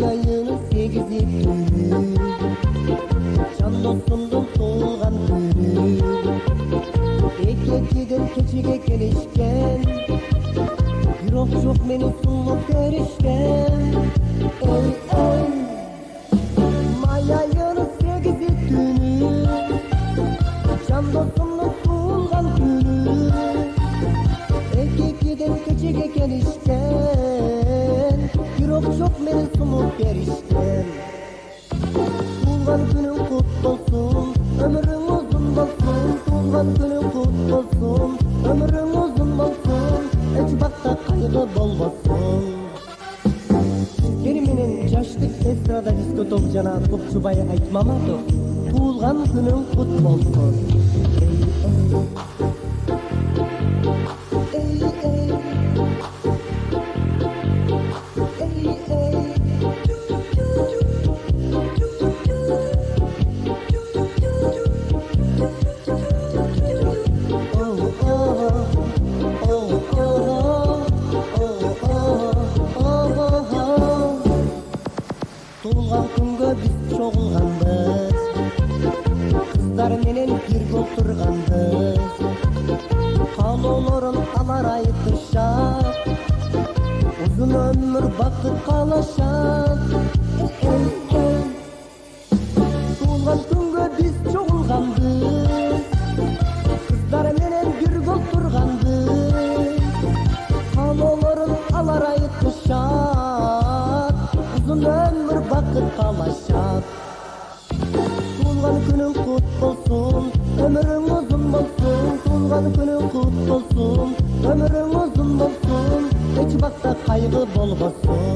ayının 8'i günü, can dostumdun tuğulgan günü. Ekletiden keçige gelişken, yürok çok meni sunlup görüşken. Ey ey, may ayının 8'i günü, can dostumdun tuğulgan günü. Ekletiden keçige gelişken, yürok çok meni sunlup görüşken. Tuğulgan günün kutlu olsun, ömrün uzun olsun. Tuğulgan günün kutlu olsun, ömrün uzun olsun. Hiç bakta kaygı bolmasın. Benim yaşlık esrada disko topcana topçubayı aytmamadı. Tuğulgan günün kutlu olsun. Ey ey, ey ey, tuğulgan kunga biz çoğulganbız, kızlar menen birge oturganbız. Kalolorun alar aytışat, uzun ömür bakıp kalaşat. Ey ey, tuğulgan kunga biz çoğulganbız, kızlar menen birge oturganbız. Kalolorun alar aytışat, uzun ömür bakıp kalaşat. Tuğulgan günün kutlu olsun, ömrün uzun olsun. Tuğulgan günün kutlu olsun, ömrün uzun olsun. Hiç bakta kaygı bolmasın.